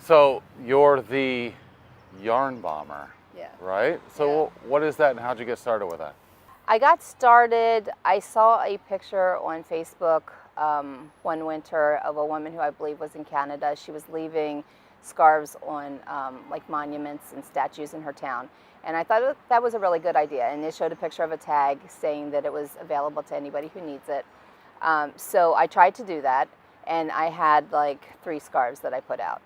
So you're the yarn bomber, Yeah. right? So what is that and how'd you get started with that? I got started, I saw a picture on Facebook one winter of a woman who I believe was in Canada. She was leaving scarves on like monuments and statues in her town. And I thought that was a really good idea. And it showed a picture of a tag saying that it was available to anybody who needs it. So I tried to do that, and I had like 3 scarves that I put out.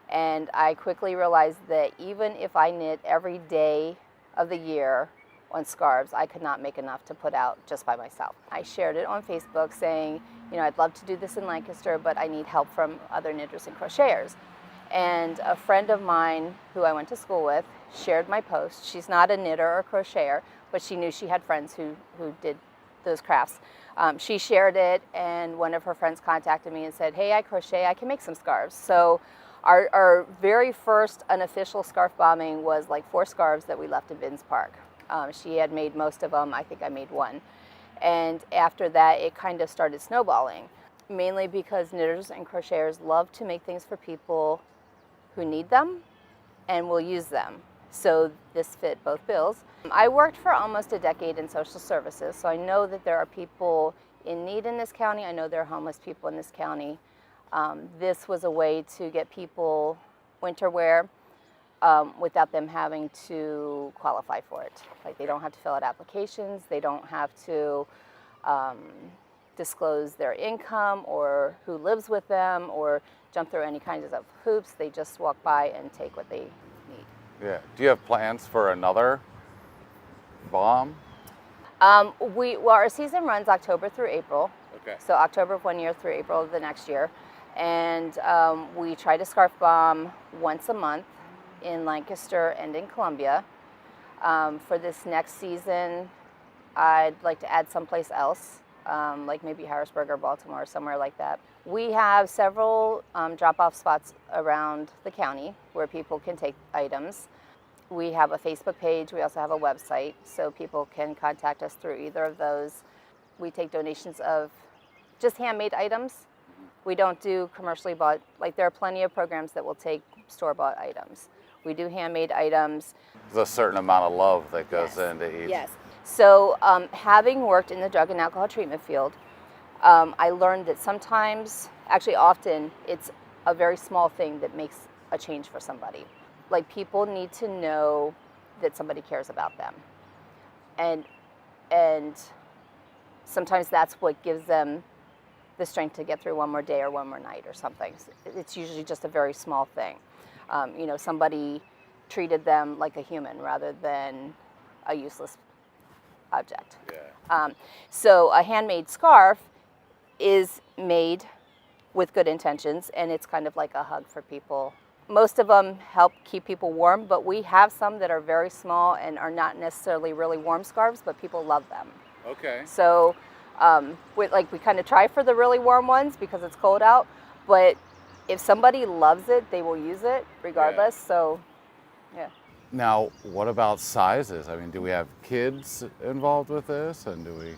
And I quickly realized that even if I knit every day of the year on scarves, I could not make enough to put out just by myself. I shared it on Facebook saying, you know, I'd love to do this in Lancaster, but I need help from other knitters and crocheters. And a friend of mine who I went to school with shared my post. She's not a knitter or crocheter, but she knew she had friends who did those crafts. She shared it, and one of her friends contacted me and said, hey, I crochet, I can make some scarves. So our very first unofficial scarf bombing was like 4 scarves that we left in Binns Park. She had made most of them. I think I made 1. And after that, it kind of started snowballing, mainly because knitters and crocheters love to make things for people who need them and will use them. So this fit both bills. I worked for almost a decade in social services, so I know that there are people in need in this county. I know there are homeless people in this county. This was a way to get people winter wear without them having to qualify for it. Like, they don't have to fill out applications, they don't have to disclose their income or who lives with them or jump through any kinds of hoops. They just walk by and take what they need. Yeah. Do you have plans for another bomb? Well, our season runs October through April. Okay. So October of one year through April of the next year. And we try to scarf bomb once a month in Lancaster and in Columbia. For this next season, I'd like to add someplace else, like maybe Harrisburg or Baltimore, somewhere like that. We have several drop-off spots around the county where people can take items. We have a Facebook page. We also have a website, so people can contact us through either of those. We take donations of just handmade items. We don't do commercially bought, like there are plenty of programs that will take store-bought items. We do handmade items. There's a certain amount of love that goes into each. Yes. So having worked in the drug and alcohol treatment field, I learned that sometimes, actually often, it's a very small thing that makes a change for somebody. Like, people need to know that somebody cares about them. And sometimes that's what gives them the strength to get through one more day or one more night or something. It's usually just a very small thing. You know, somebody treated them like a human rather than a useless object. Yeah. So a handmade scarf is made with good intentions, and it's kind of like a hug for people. Most of them help keep people warm, but we have some that are very small and are not necessarily really warm scarves, but people love them. Okay. So we kind of try for the really warm ones because it's cold out, but if somebody loves it, they will use it regardless. Yeah. So, yeah. Now, what about sizes? I mean, do we have kids involved with this, and do we?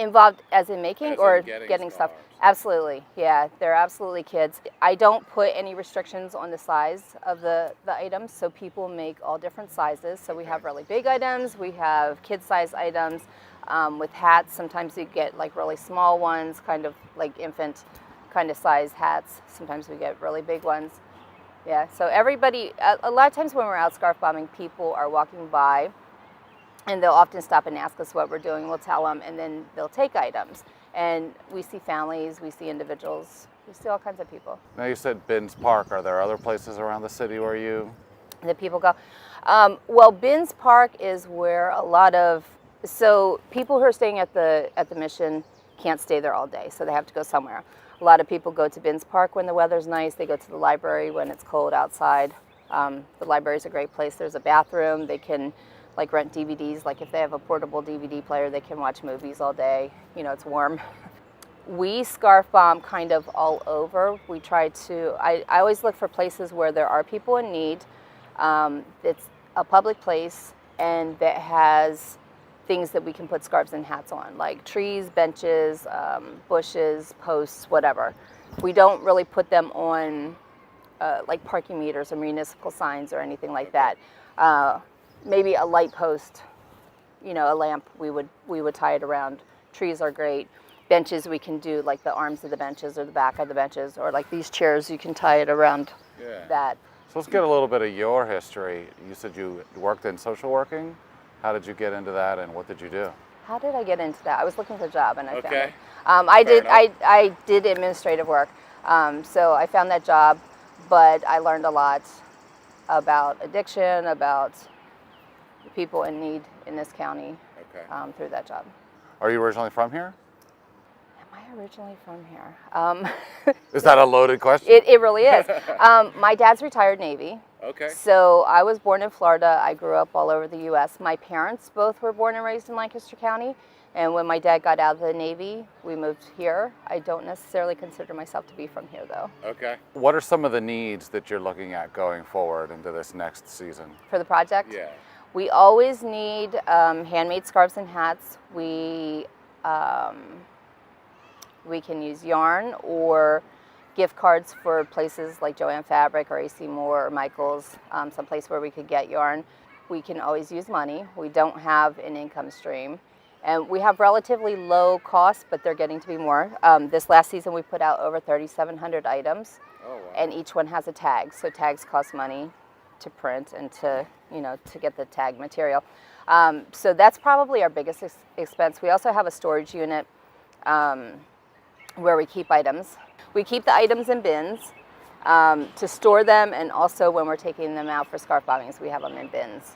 Involved as in making as or in getting stuff? scarves? Absolutely, yeah, they're absolutely kids. I don't put any restrictions on the size of the items, so people make all different sizes. So we have really big items, we have kid-size items. With hats, sometimes you get like really small ones, kind of like infant kind of size hats. Sometimes we get really big ones. Yeah, so everybody, a lot of times when we're out scarf bombing, people are walking by and they'll often stop and ask us what we're doing. We'll tell them, and then they'll take items. And we see families, we see individuals, we see all kinds of people. Now, you said Binns Park. Are there other places around the city where you? That people go? Well, Binns Park is where a lot of, so people who are staying at the Mission can't stay there all day, so they have to go somewhere. A lot of people go to Binns Park when the weather's nice. They go to the library when it's cold outside. The library's a great place. There's a bathroom. They can like rent DVDs. Like if they have a portable DVD player, they can watch movies all day. You know, it's warm. We scarf bomb kind of all over. We try to, I always look for places where there are people in need. It's a public place and that has things that we can put scarves and hats on, like trees, benches, bushes, posts, whatever. We don't really put them on like parking meters or municipal signs or anything like that. Maybe a light post, you know, a lamp, we would tie it around. Trees are great. Benches, we can do like the arms of the benches or the back of the benches, or like these chairs, you can tie it around that. So let's get a little bit of your history. You said you worked in social working. How did you get into that, and what did you do? How did I get into that? I was looking for a job and I found it. Fair I did administrative work, so I found that job, but I learned a lot about addiction, about people in need in this county through that job. Are you originally from here? Am I originally from here? Is that a loaded question? It really is. My dad's retired Navy. Okay. So I was born in Florida. I grew up all over the U.S. My parents both were born and raised in Lancaster County. And when my dad got out of the Navy, we moved here. I don't necessarily consider myself to be from here, though. Okay. What are some of the needs that you're looking at going forward into this next season? For the project? Yeah. We always need handmade scarves and hats. We can use yarn or gift cards for places like Joann Fabric or AC Moore or Michael's, someplace where we could get yarn. We can always use money. We don't have an income stream. And we have relatively low costs, but they're getting to be more. This last season we put out over 3,700 items. Oh, wow. And each one has a tag. So tags cost money to print and to get the tag material. So that's probably our biggest expense. We also have a storage unit where we keep items. We keep the items in bins to store them, and also when we're taking them out for scarf bobbings, we have them in bins.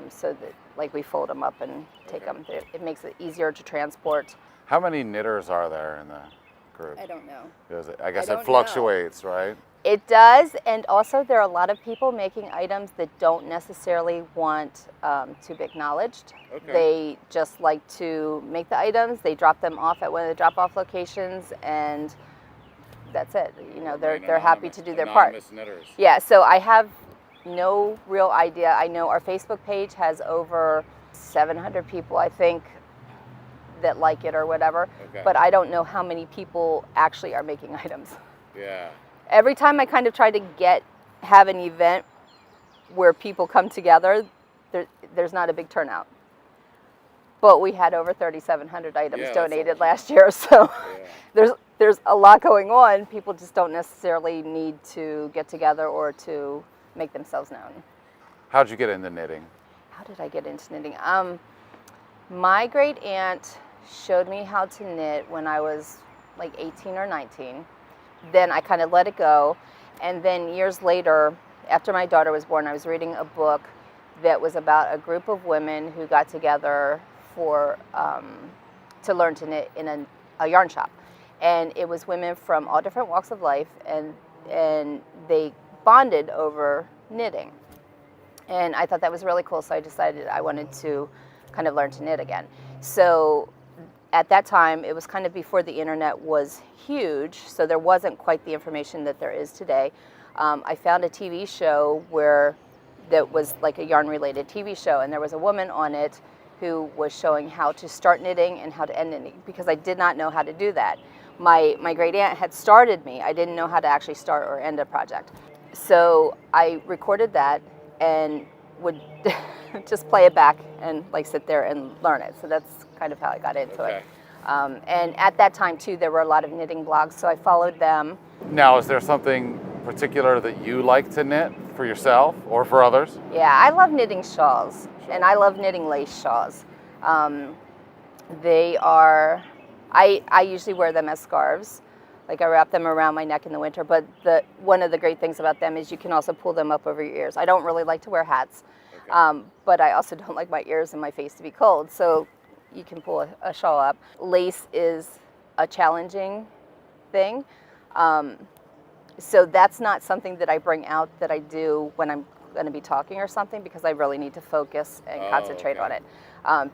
So that, like, we fold them up and take them. It makes it easier to transport. How many knitters are there in the group? I don't know. I guess don't it fluctuates, right? It does, and also there are a lot of people making items that don't necessarily want to be acknowledged. Okay. They just like to make the items, they drop them off at one of the drop-off locations, and that's it. You know, they're happy to do their part. Anonymous knitters. Yeah, so I have no real idea. I know our Facebook page has over 700 people, I think, that like it or whatever, but I don't know how many people actually are making items. Yeah. Every time I kind of try to have an event where people come together, there's not a big turnout. But we had over 3,700 items donated last year, so there's a lot going on. People just don't necessarily need to get together or to make themselves known. How'd you get into knitting? How did I get into knitting? My great aunt showed me how to knit when I was like 18 or 19. Then I kind of let it go. And then years later, after my daughter was born, I was reading a book that was about a group of women who got together to learn to knit in a yarn shop. And it was women from all different walks of life, and they bonded over knitting. And I thought that was really cool, so I decided I wanted to kind of learn to knit again. So at that time, it was kind of before the internet was huge, so there wasn't quite the information that there is today. I found a TV show that was like a yarn-related TV show, and there was a woman on it who was showing how to start knitting and how to end knitting, because I did not know how to do that. My great aunt had started me. I didn't know how to actually start or end a project. So I recorded that and would just play it back and like sit there and learn it. So that's kind of how I got into it. And at that time too, there were a lot of knitting blogs, so I followed them. Now, is there something particular that you like to knit for yourself or for others? Yeah, I love knitting shawls, and I love knitting lace shawls. I usually wear them as scarves. Like, I wrap them around my neck in the winter, but one of the great things about them is you can also pull them up over your ears. I don't really like to wear hats, but I also don't like my ears and my face to be cold, so you can pull a shawl up. Lace is a challenging thing, so that's not something that I bring out that I do when I'm going to be talking or something, because I really need to focus and concentrate on it,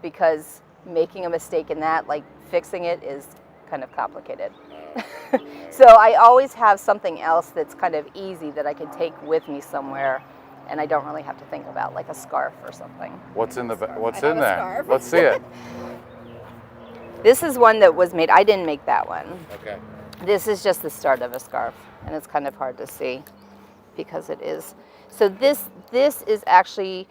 because making a mistake in that, like fixing it, is kind of complicated. So I always have something else that's kind of easy that I can take with me somewhere, and I don't really have to think about, like a scarf or something. What's in there? Scarf. Let's see it. This is one that was made. I didn't make that one. Okay. This is just the start of a scarf, and it's kind of hard to see. because it is. So this is actually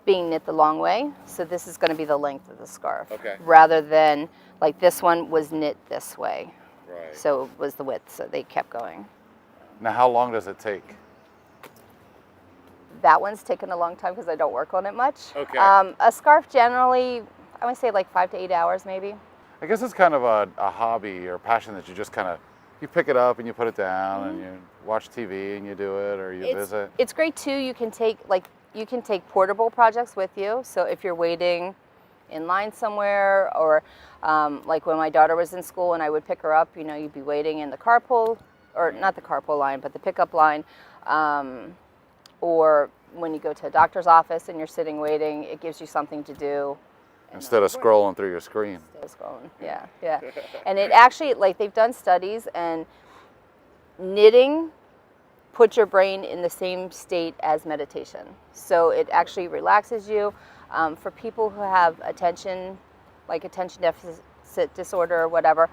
being knit the long way. So this is going to be the length of the scarf. Okay. Rather than, like, this one was knit this way. Right. So it was the width, so they kept going. Now, how long does it take? That one's taken a long time because I don't work on it much. Okay. A scarf generally, I would say like 5 to 8 hours maybe. I guess it's kind of a hobby or passion that you just kind of, you pick it up and you put it down and you watch TV and you do it, or you visit. It's great too. You can take portable projects with you. So if you're waiting in line somewhere, or like when my daughter was in school and I would pick her up, you know, you'd be waiting in the carpool, or not the carpool line, but the pickup line. Or when you go to a doctor's office and you're sitting waiting, it gives you something to do. Instead of scrolling through your screen. Instead of scrolling, yeah. And it actually, like, they've done studies, and knitting puts your brain in the same state as meditation. So it actually relaxes you. For people who have attention deficit disorder or whatever,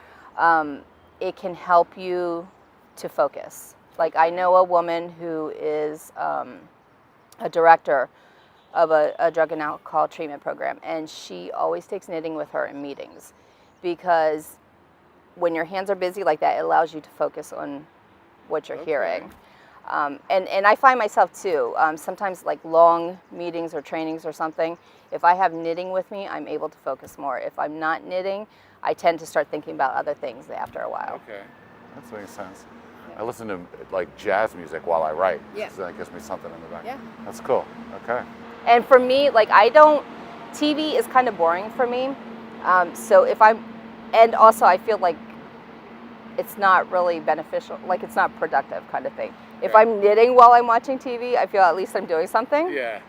it can help you to focus. Like, I know a woman who is a director of a drug and alcohol treatment program, and she always takes knitting with her in meetings, because when your hands are busy like that, it allows you to focus on what you're hearing. And I find myself too, sometimes like long meetings or trainings or something, if I have knitting with me, I'm able to focus more. If I'm not knitting, I tend to start thinking about other things after a while. Okay, that makes sense. I listen to like jazz music while I write. Yeah. So that gives me something in the back. Yeah. That's cool. Okay. And for me, like, TV is kind of boring for me. So and also I feel like it's not really beneficial, like it's not productive kind of thing. If I'm knitting while I'm watching TV, I feel at least I'm doing something. Yeah.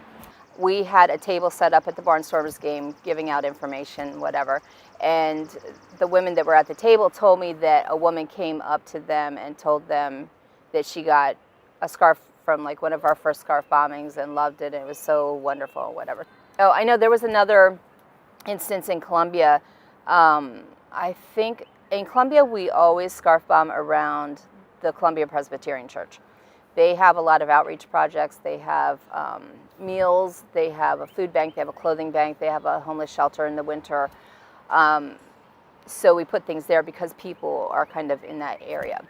We had a table set up at the Barnstormers game, giving out information, whatever. And the women that were at the table told me that a woman came up to them and told them that she got a scarf from like one of our first scarf bombings and loved it, and it was so wonderful, whatever. Oh, I know there was another instance in Colombia. I think in Colombia we always scarf bomb around the Columbia Presbyterian Church. They have a lot of outreach projects. They have meals, they have a food bank, they have a clothing bank, they have a homeless shelter in the winter. So we put things there because people are kind of in that area.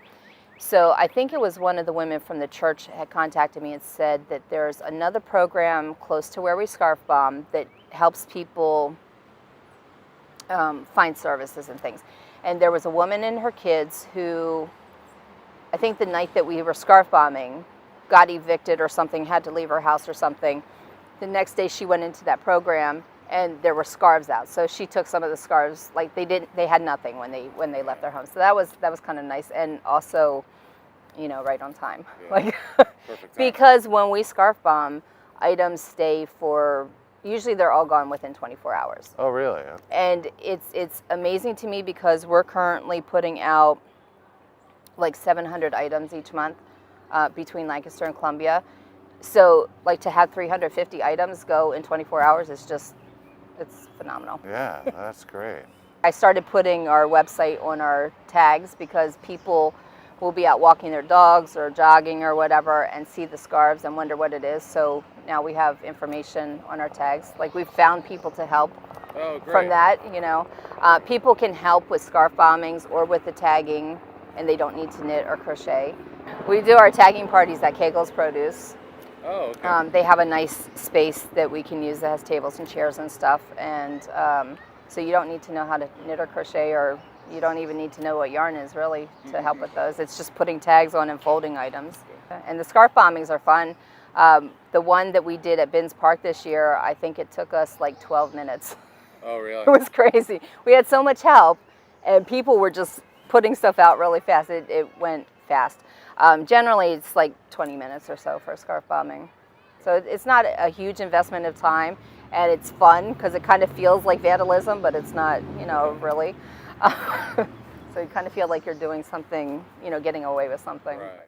So I think it was one of the women from the church had contacted me and said that there's another program close to where we scarf bomb that helps people find services and things. And there was a woman and her kids who, I think the night that we were scarf bombing, got evicted or something, had to leave her house or something. The next day she went into that program and there were scarves out. So she took some of the scarves, like they had nothing when they left their home. So that was kind of nice, and also, you know, right on time. Yeah. Like Perfect time. because when we scarf bomb, items stay for, usually they're all gone within 24 hours. Oh, really? And it's amazing to me because we're currently putting out like 700 items each month between Lancaster and Columbia. So like to have 350 items go in 24 hours is just, it's phenomenal. Yeah, that's great. I started putting our website on our tags because people will be out walking their dogs or jogging or whatever and see the scarves and wonder what it is. So now we have information on our tags. Like, we've found people to help from that, you know. People can help with scarf bombings or with the tagging, and they don't need to knit or crochet. We do our tagging parties at Kegel's Produce. Oh, okay. They have a nice space that we can use that has tables and chairs and stuff, and so you don't need to know how to knit or crochet, or you don't even need to know what yarn is really to help with those. It's just putting tags on and folding items. And the scarf bombings are fun. The one that we did at Binns Park this year, I think it took us like 12 minutes. Oh, really? It was crazy. We had so much help, and people were just putting stuff out really fast. It went fast. Generally, it's like 20 minutes or so for a scarf bombing. So it's not a huge investment of time, and it's fun because it kind of feels like vandalism, but it's not, you know, really. So you kind of feel like you're doing something, you know, getting away with something. Right.